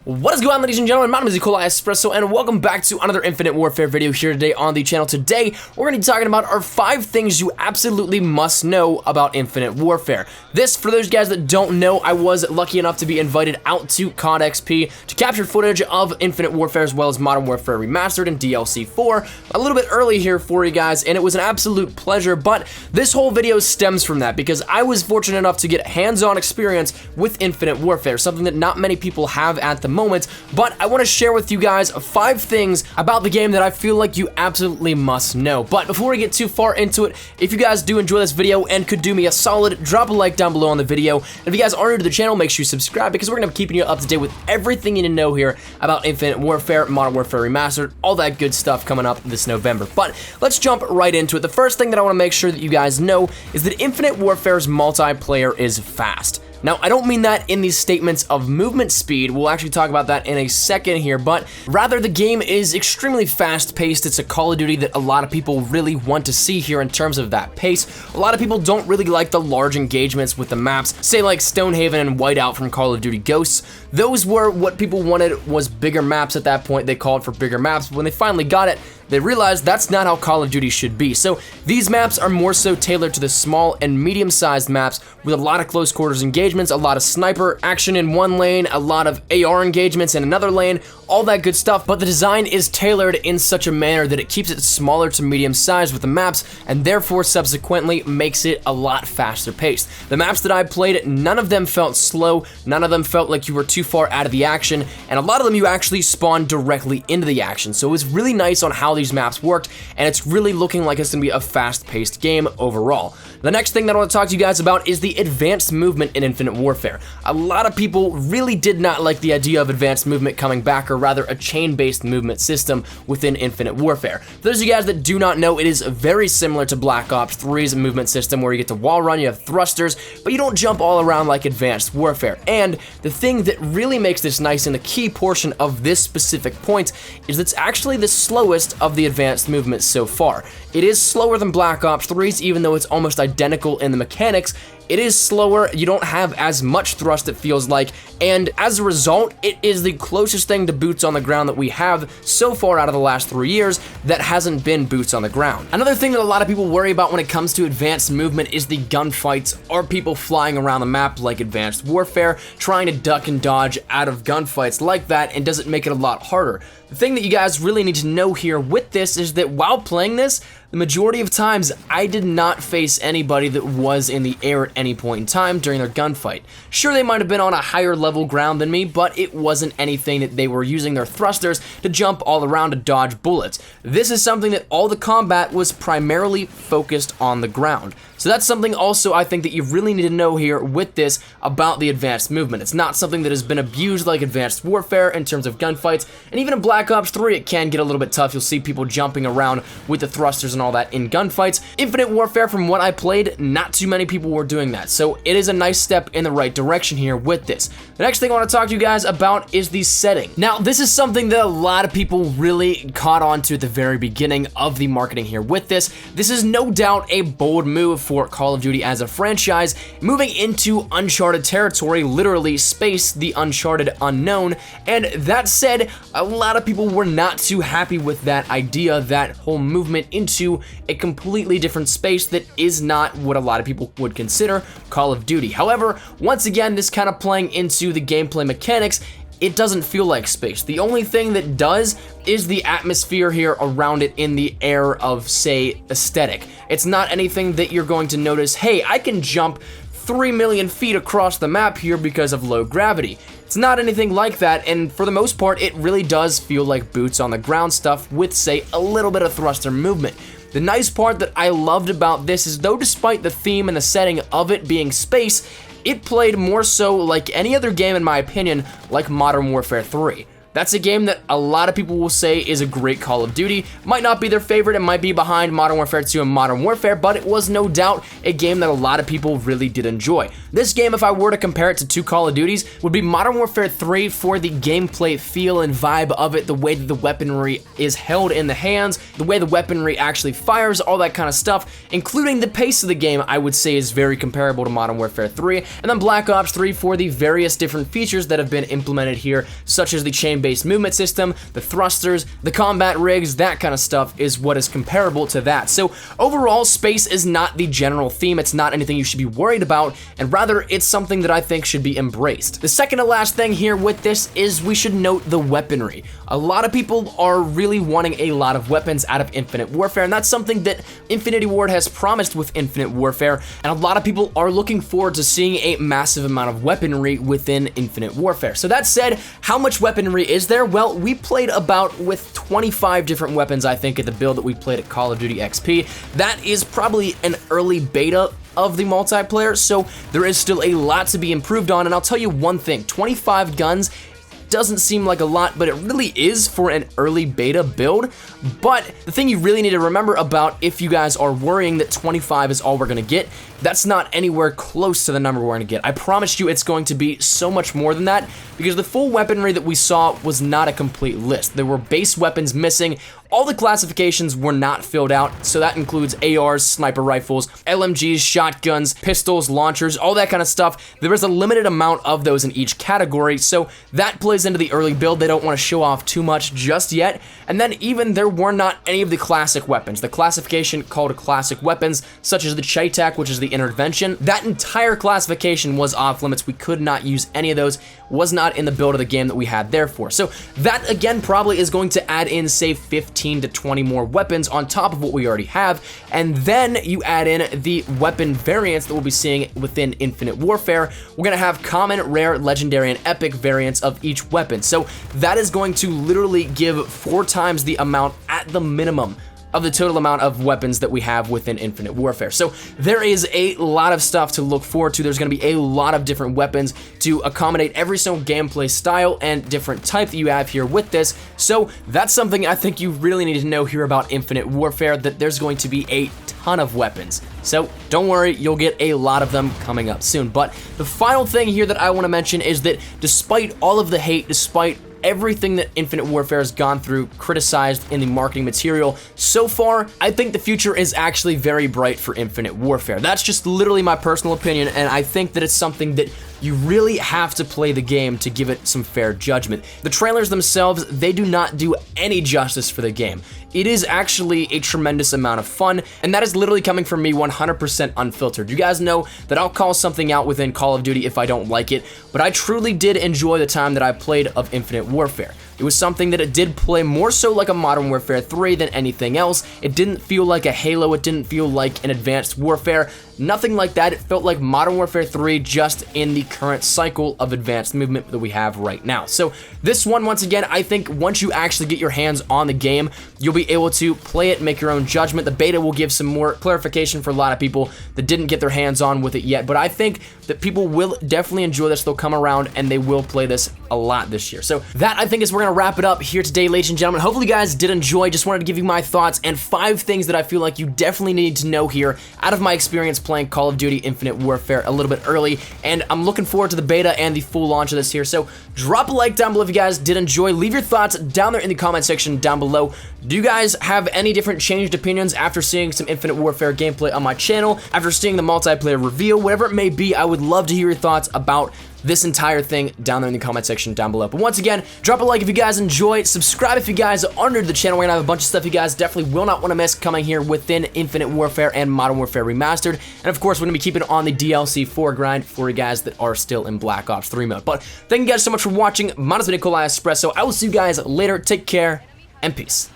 What is going on, ladies and gentlemen? My name is Nikolai Espresso, and welcome back to another Infinite Warfare video here today on the channel. Today, we're going to be talking about our 5 things you absolutely must know about Infinite Warfare. This, for those guys that don't know, I was lucky enough to be invited out to COD XP to capture footage of Infinite Warfare as well as Modern Warfare Remastered and DLC 4 a little bit early here for you guys, and it was an absolute pleasure, but this whole video stems from that because I was fortunate enough to get hands-on experience with Infinite Warfare, something that not many people have at the moment, but I want to share with you guys 5 things about the game that I feel like you absolutely must know. But before we get too far into it, if you guys do enjoy this video and could do me a solid, drop a like down below on the video. And if you guys are new to the channel, make sure you subscribe because we're going to be keeping you up to date with everything you need to know here about Infinite Warfare, Modern Warfare Remastered, all that good stuff coming up this November. But let's jump right into it. The first thing that I want to make sure that you guys know is that Infinite Warfare's multiplayer is fast. Now, I don't mean that in these statements of movement speed, we'll actually talk about that in a second here, but rather the game is extremely fast-paced. It's a Call of Duty that a lot of people really want to see here in terms of that pace. A lot of people don't really like the large engagements with the maps, say like Stonehaven and Whiteout from Call of Duty Ghosts. Those were what people wanted, was bigger maps at that point. They called for bigger maps, but when they finally got it, they realized that's not how Call of Duty should be. So these maps are more so tailored to the small and medium-sized maps with a lot of close quarters engagements, a lot of sniper action in one lane, a lot of AR engagements in another lane, all that good stuff, but the design is tailored in such a manner that it keeps it smaller to medium size with the maps, and therefore subsequently makes it a lot faster paced. The maps that I played, none of them felt slow, none of them felt like you were too far out of the action, and a lot of them you actually spawned directly into the action. So it was really nice on how these maps worked, and it's really looking like it's gonna be a fast-paced game overall. The next thing that I want to talk to you guys about is the advanced movement in Infinite Warfare. A lot of people really did not like the idea of advanced movement coming back, or rather a chain-based movement system within Infinite Warfare. For those of you guys that do not know, it is very similar to Black Ops 3's movement system where you get to wall run, you have thrusters, but you don't jump all around like Advanced Warfare. And the thing that really makes this nice and the key portion of this specific point is it's actually the slowest of the advanced movements so far. It is slower than Black Ops 3's, even though it's almost identical in the mechanics. It is slower, you don't have as much thrust, it feels like, and as a result, it is the closest thing to boots on the ground that we have so far out of the last 3 years that hasn't been boots on the ground. Another thing that a lot of people worry about when it comes to advanced movement is the gunfights. Are people flying around the map like Advanced Warfare, trying to duck and dodge out of gunfights like that, and does it make it a lot harder? The thing that you guys really need to know here with this is that while playing this, the majority of times, I did not face anybody that was in the air at any point in time during their gunfight. Sure, they might have been on a higher level ground than me, but it wasn't anything that they were using their thrusters to jump all around to dodge bullets. This is something that all the combat was primarily focused on the ground. So that's something also I think that you really need to know here with this about the advanced movement. It's not something that has been abused like Advanced Warfare in terms of gunfights, and even in Black Ops 3 it can get a little bit tough. You'll see people jumping around with the thrusters and all that in gunfights. Infinite Warfare, from what I played, not too many people were doing that, so it is a nice step in the right direction here with this. The next thing I want to talk to you guys about is the setting. Now, this is something that a lot of people really caught on to at the very beginning of the marketing here with this. This is no doubt a bold move for Call of Duty as a franchise, moving into uncharted territory, literally space, the uncharted unknown, and that said, a lot of people were not too happy with that idea, that whole movement into a completely different space that is not what a lot of people would consider Call of Duty. However, once again, this kind of playing into the gameplay mechanics, it doesn't feel like space. The only thing that does is the atmosphere here around it in the air of, say, aesthetic. It's not anything that you're going to notice, hey, I can jump 3 million feet across the map here because of low gravity. It's not anything like that, and for the most part, it really does feel like boots on the ground stuff with, say, a little bit of thruster movement. The nice part that I loved about this is, though despite the theme and the setting of it being space, it played more so like any other game, in my opinion, like Modern Warfare 3. That's a game that a lot of people will say is a great Call of Duty. Might not be their favorite, it might be behind Modern Warfare 2 and Modern Warfare, but it was no doubt a game that a lot of people really did enjoy. This game, if I were to compare it to two Call of Duties, would be Modern Warfare 3 for the gameplay feel and vibe of it, the way that the weaponry is held in the hands, the way the weaponry actually fires, all that kind of stuff, including the pace of the game, I would say is very comparable to Modern Warfare 3, and then Black Ops 3 for the various different features that have been implemented here, such as the chain-based movement system, the thrusters, the combat rigs, that kind of stuff is what is comparable to that. So overall, space is not the general theme, it's not anything you should be worried about, and rather it's something that I think should be embraced. The second to last thing here with this is we should note the weaponry. A lot of people are really wanting a lot of weapons out of Infinite Warfare, and that's something that Infinity Ward has promised with Infinite Warfare, and a lot of people are looking forward to seeing a massive amount of weaponry within Infinite Warfare. So that said, how much weaponry is there? Well, we played about with 25 different weapons, I think, at the build that we played at Call of Duty XP. That is probably an early beta of the multiplayer, so there is still a lot to be improved on, and I'll tell you one thing, 25 guns doesn't seem like a lot, but it really is for an early beta build. But the thing you really need to remember about, if you guys are worrying that 25 is all we're gonna get, that's not anywhere close to the number we're gonna get. I promise you it's going to be so much more than that, because the full weaponry that we saw was not a complete list. There were base weapons missing, all the classifications were not filled out, so that includes ARs, sniper rifles, LMGs, shotguns, pistols, launchers, all that kind of stuff. There is a limited amount of those in each category, so that plays into the early build. They don't want to show off too much just yet. And then even there were not any of the classic weapons. The classification called classic weapons, such as the Chaitak, which is the intervention, that entire classification was off limits. We could not use any of those, was not in the build of the game that we had therefore. So that again probably is going to add in, say, 15 to 20 more weapons on top of what we already have, and then you add in the weapon variants that we'll be seeing within Infinite Warfare. We're gonna have common, rare, legendary, and epic variants of each weapon. So that is going to literally give 4 times the amount at the minimum of the total amount of weapons that we have within Infinite Warfare. So there is a lot of stuff to look forward to. There's going to be a lot of different weapons to accommodate every single gameplay style and different type that you have here with this. So that's something I think you really need to know here about Infinite Warfare, that there's going to be a ton of weapons. So don't worry, you'll get a lot of them coming up soon. But the final thing here that I want to mention is that despite all of the hate, despite everything that Infinite Warfare has gone through, criticized in the marketing material so far, I think the future is actually very bright for Infinite Warfare. That's just literally my personal opinion, and I think that it's something that you really have to play the game to give it some fair judgment. The trailers themselves, they do not do any justice for the game. It is actually a tremendous amount of fun, and that is literally coming from me 100% unfiltered. You guys know that I'll call something out within Call of Duty if I don't like it, but I truly did enjoy the time that I played of Infinite Warfare. It was something that it did play more so like a Modern Warfare 3 than anything else. It didn't feel like a Halo, it didn't feel like an Advanced Warfare, nothing like that. It felt like Modern Warfare 3 just in the current cycle of advanced movement that we have right now. So this one, once again, I think once you actually get your hands on the game, you'll be able to play it, make your own judgment. The beta will give some more clarification for a lot of people that didn't get their hands on with it yet, but I think that people will definitely enjoy this. They'll come around and they will play this a lot this year. So that, I think, is where we're gonna wrap it up here today, ladies and gentlemen. Hopefully you guys did enjoy. Just wanted to give you my thoughts and 5 things that I feel like you definitely need to know here out of my experience playing Call of Duty Infinite Warfare a little bit early, and I'm looking forward to the beta and the full launch of this here. So drop a like down below if you guys did enjoy. Leave your thoughts down there in the comment section down below. Do you guys have any different changed opinions after seeing some Infinite Warfare gameplay on my channel, after seeing the multiplayer reveal, whatever it may be? I would love to hear your thoughts about this entire thing down there in the comment section down below. But once again, drop a like if you guys enjoyed, subscribe if you guys are new to the channel. We're gonna have a bunch of stuff you guys definitely will not want to miss coming here within Infinite Warfare and Modern Warfare Remastered. And of course, we're gonna be keeping on the DLC 4 grind for you guys that are still in Black Ops 3 mode. But thank you guys so much for watching. My name is Nikolai Espresso. I will see you guys later. Take care and peace.